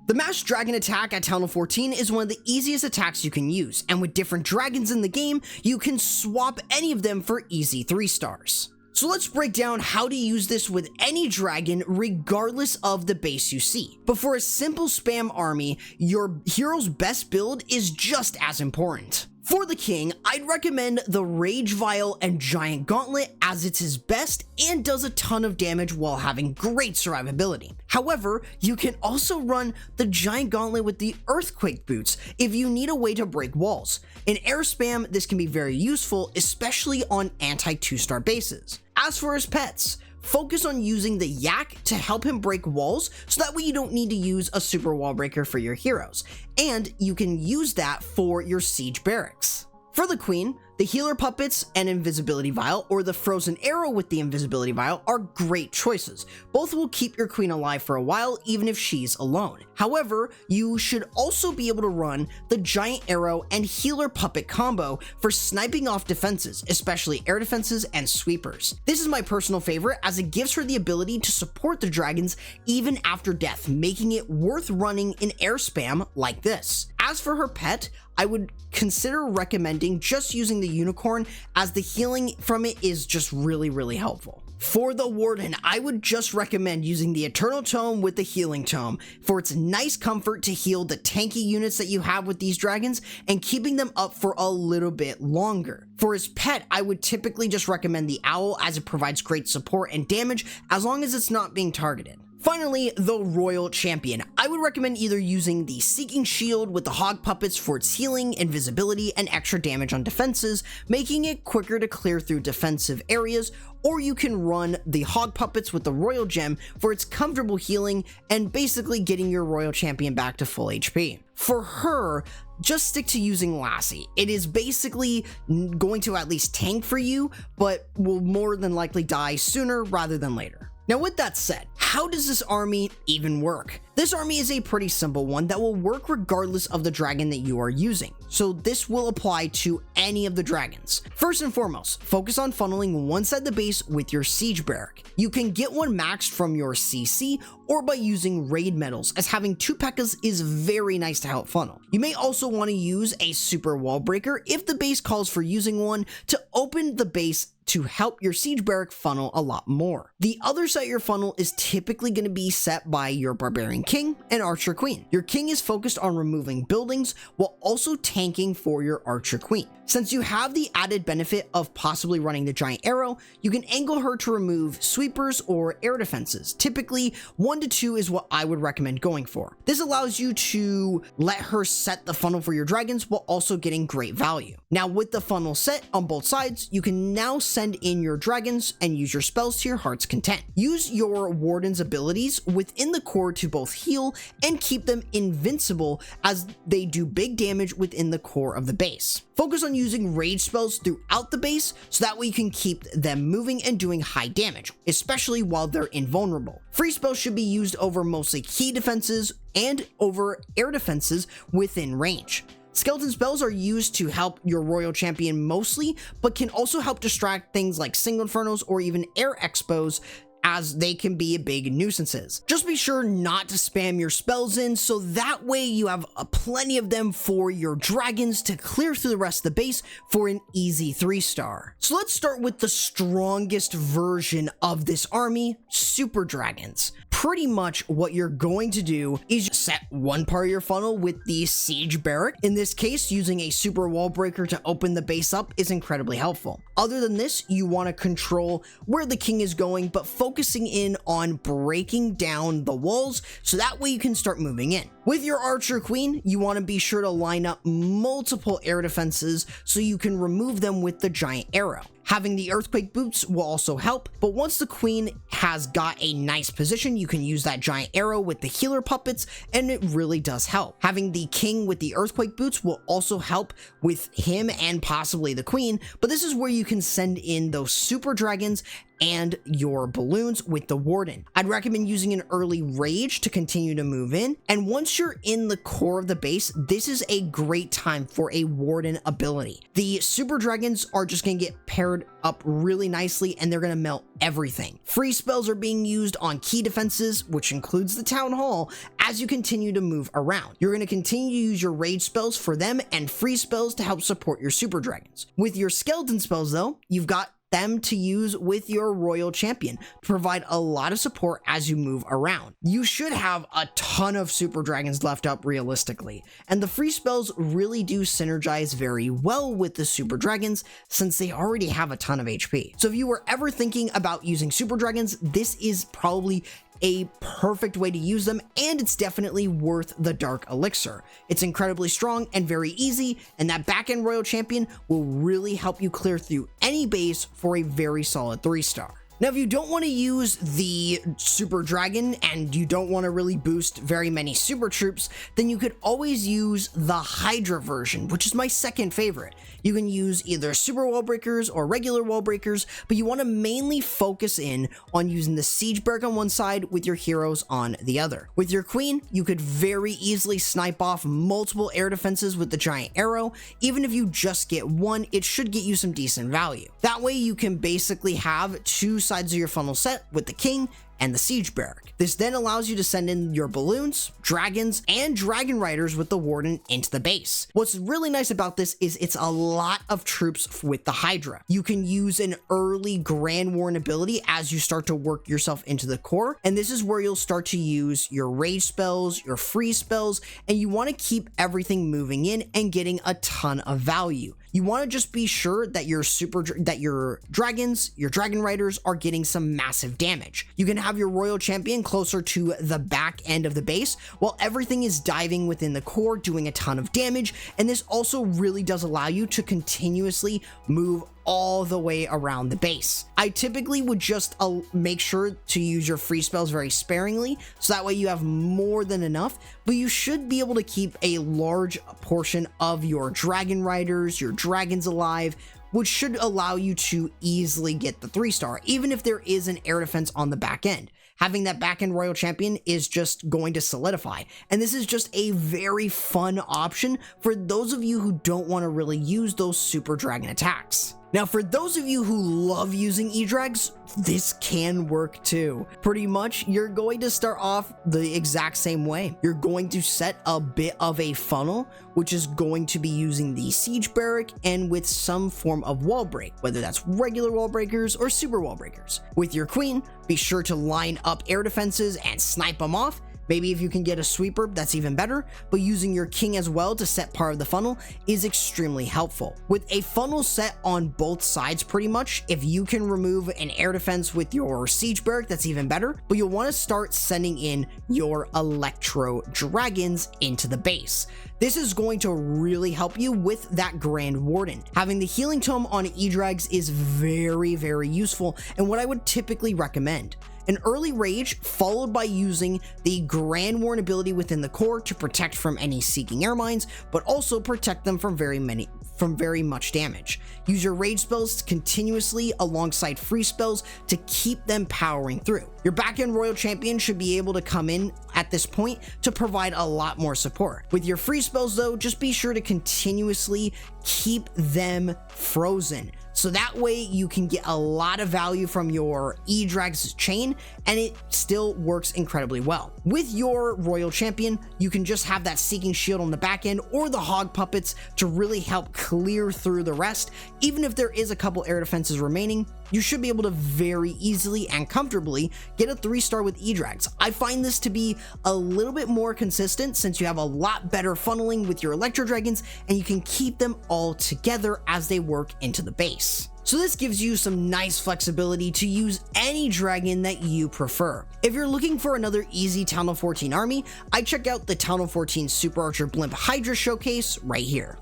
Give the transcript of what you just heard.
The Masked Dragon attack at Town Hall 14 is one of the easiest attacks you can use, and with different dragons in the game, you can swap any of them for easy 3 stars. So let's break down how to use this with any dragon regardless of the base you see. But for a simple spam army, your hero's best build is just as important. For the king, I'd recommend the Rage Vial and Giant Gauntlet as it's his best and does a ton of damage while having great survivability. However, you can also run the Giant Gauntlet with the Earthquake Boots if you need a way to break walls. In air spam, this can be very useful, especially on anti-2-star bases. As for his pets, focus on using the Yak to help him break walls, so that way you don't need to use a super wall breaker for your heroes, and you can use that for your siege barracks. For the queen, the healer puppets and invisibility vial, or the frozen arrow with the invisibility vial, are great choices. Both will keep your queen alive for a while, even if she's alone. However, you should also be able to run the giant arrow and healer puppet combo for sniping off defenses, especially air defenses and sweepers. This is my personal favorite, as it gives her the ability to support the dragons even after death, making it worth running in air spam like this. As for her pet, I would consider recommending just using the unicorn, as the healing from it is just really helpful. For the warden, I would just recommend using the Eternal Tome with the healing tome for its nice comfort to heal the tanky units that you have with these dragons and keeping them up for a little bit longer. For his pet, I would typically just recommend the owl, as it provides great support and damage as long as it's not being targeted. Finally, the Royal Champion. I would recommend either using the Seeking Shield with the Hog Puppets for its healing, invisibility, and extra damage on defenses, making it quicker to clear through defensive areas, or you can run the Hog Puppets with the Royal Gem for its comfortable healing and basically getting your Royal Champion back to full HP. For her, just stick to using Lassie. It is basically going to at least tank for you, but will more than likely die sooner rather than later. Now, with that said, how does this army even work? This army is a pretty simple one that will work regardless of the dragon that you are using, so this will apply to any of the dragons. First and foremost, focus on funneling one side of the base with your siege barrack. You can get one maxed from your CC or by using raid medals, as having 2 P.E.K.K.A.s is very nice to help funnel. You may also want to use a super wall breaker if the base calls for using one to open the base to help your siege barrack funnel a lot more. The other side of your funnel is typically going to be set by your barbarian king and archer queen. Your king is focused on removing buildings while also tanking for your archer queen. Since you have the added benefit of possibly running the giant arrow, you can angle her to remove sweepers or air defenses. Typically 1 to 2 is what I would recommend going for. This allows you to let her set the funnel for your dragons while also getting great value. Now, with the funnel set on both sides, you can now send in your dragons and use your spells to your heart's content. Use your warden's abilities within the core to both heal and keep them invincible, as they do big damage within the core of the base. Focus on using rage spells throughout the base, so that way you can keep them moving and doing high damage, especially while they're invulnerable. Free spells should be used over mostly key defenses and over air defenses within range. Skeleton spells are used to help your royal champion mostly, but can also help distract things like single infernos or even air expos, as they can be big nuisances. Just be sure not to spam your spells in, so that way you have plenty of them for your dragons to clear through the rest of the base for an easy 3-star. So let's start with the strongest version of this army, super dragons. Pretty much what you're going to do is set one part of your funnel with the siege barrack. In this case, using a super wall breaker to open the base up is incredibly helpful. Other than this, you want to control where the king is going, but focusing in on breaking down the walls, so that way you can start moving in. With your archer queen, you want to be sure to line up multiple air defenses so you can remove them with the giant arrow. Having the earthquake boots will also help, but once the queen has got a nice position, you can use that giant arrow with the healer puppets, and it really does help. Having the king with the earthquake boots will also help with him and possibly the queen, but this is where you can send in those super dragons and your balloons with the Warden. I'd recommend using an early Rage to continue to move in, and once you're in the core of the base, this is a great time for a Warden ability. The Super Dragons are just going to get paired up really nicely, and they're going to melt everything. Free spells are being used on key defenses, which includes the Town Hall, as you continue to move around. You're going to continue to use your Rage spells for them and free spells to help support your Super Dragons. With your Skeleton spells though, you've got them to use with your Royal Champion to provide a lot of support as you move around. You should have a ton of Super Dragons left up realistically, and the free spells really do synergize very well with the Super Dragons since they already have a ton of HP. So if you were ever thinking about using Super Dragons, this is probably a perfect way to use them, and it's definitely worth the Dark Elixir. It's incredibly strong and very easy, and that back-end Royal Champion will really help you clear through any base for a very solid 3-star. Now, if you don't want to use the Super Dragon and you don't want to really boost very many super troops, then you could always use the Hydra version, which is my second favorite. You can use either super wall breakers or regular wall breakers, but you want to mainly focus in on using the Siege Barrack on one side with your heroes on the other. With your Queen, you could very easily snipe off multiple air defenses with the giant arrow. Even if you just get one, it should get you some decent value. That way you can basically have two sides of your funnel set with the King and the Siege Barrack. This then allows you to send in your balloons, dragons, and dragon riders with the Warden into the base. What's really nice about this is it's a lot of troops with the Hydra. You can use an early Grand Warden ability as you start to work yourself into the core, and this is where you'll start to use your rage spells, your free spells, and you want to keep everything moving in and getting a ton of value. You want to just be sure that your dragons, your dragon riders are getting some massive damage. You can have your Royal Champion closer to the back end of the base while everything is diving within the core, doing a ton of damage, and this also really does allow you to continuously move all the way around the base. I typically would just make sure to use your free spells very sparingly, so that way you have more than enough, but you should be able to keep a large portion of your dragon riders, your dragons alive, which should allow you to easily get the 3-star, even if there is an air defense on the back end. Having that back-end Royal Champion is just going to solidify, and this is just a very fun option for those of you who don't want to really use those super dragon attacks. Now, for those of you who love using E-Drags, this can work too. Pretty much, you're going to start off the exact same way. You're going to set a bit of a funnel, which is going to be using the Siege Barrack and with some form of wall break, whether that's regular wall breakers or super wall breakers. With your Queen, be sure to line up air defenses and snipe them off. Maybe if you can get a sweeper, that's even better, but using your King as well to set part of the funnel is extremely helpful. With a funnel set on both sides pretty much, if you can remove an air defense with your Siege Barrack, that's even better, but you'll want to start sending in your Electro dragons into the base. This is going to really help you with that Grand Warden. Having the Healing Tome on E-Drags is very, very useful, and what I would typically recommend. An early rage followed by using the Grand Warden ability within the core to protect from any seeking air mines, but also protect them from very much damage. Use your rage spells continuously alongside free spells to keep them powering through. Your back-end Royal Champion should be able to come in at this point to provide a lot more support. With your free spells though, just be sure to continuously keep them frozen. So that way you can get a lot of value from your E-Drags chain, and it still works incredibly well. With your Royal Champion, you can just have that Seeking Shield on the back end or the Hog Puppets to really help clear through the rest. Even if there is a couple air defenses remaining, you should be able to very easily and comfortably get a 3-star with E-Drags. I find this to be a little bit more consistent since you have a lot better funneling with your Electro Dragons, and you can keep them all together as they work into the base. So this gives you some nice flexibility to use any dragon that you prefer. If you're looking for another easy Town Hall 14 army, I check out the Town Hall 14 Super Archer Blimp Hydra showcase right here.